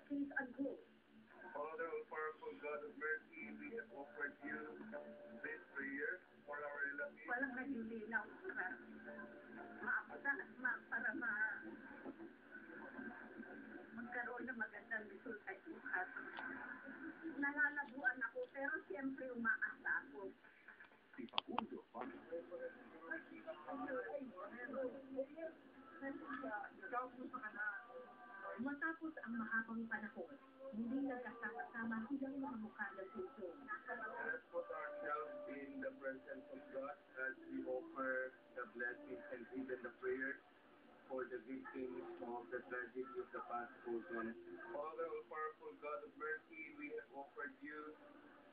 Please uncle. Father, all powerful God of mercy, we have offered you this prayer for our relatives. Walang nalilinaw para maabutan at para magkaroon ng magandang resulta bukas. Nalalabuan ako pero siyempre umaasa ako. Matapos ang mahabang panahon, hindi nagkasama-sama silang mga mukha ng puso. Let's put ourselves in the presence of God as we offer the blessings and even the prayers for the victims of the tragedy of the past Quezon. Father, all powerful God of mercy, we have offered you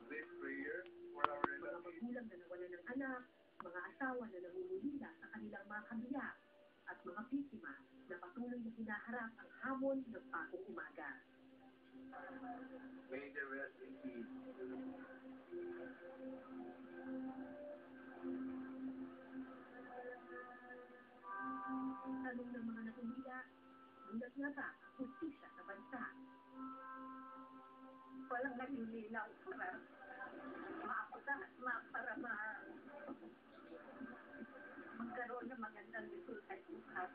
this prayer for our Mga relatives. magulang na nawalan ng anak, mga asawa na nangungulila sa kanilang mga kabiyak, at mga biktima na patuloy na hinaharap ang hamon ng bagong umaga. May they rest in peace. Tanong ng mga nakuliya, gulat nga ba ang hustisya sa bansa? Walang nalilinaw para maabutan at para magkaroon ng magandang resulta bukas.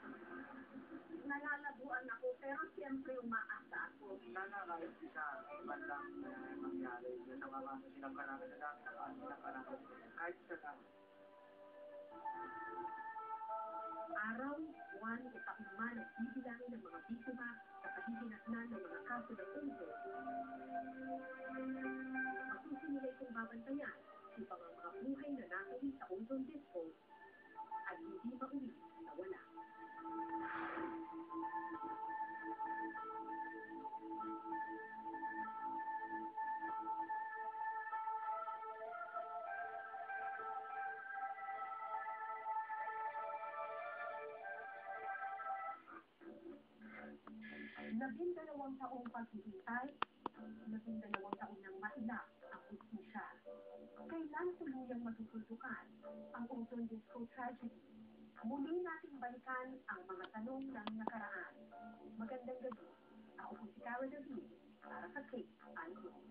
Nalalabuan ako pero siyempre umaasa ako. Nangangalit ka bandang mangyari sa mga sinapanakit na sinapanakit kahit sa lang. Araw, buwan o taon ang bibilangin ng mga biktima sa kahihinatnan ng mga kaso ng puso. Masusi nila itong babantayan upang ang mga buhay na nasawi sa ozone dispose ay hindi mauwi sa wala. Labindalawang taong paghihintay, 12 taon nang mailap ang hustisya. Kailan tuluyang matutuldukan ang ozone disco tragedy? Muli nating balikan ang mga tanong ng nakaraan. Magandang gabi. Ako po si Cara David para sa Cape and Rose.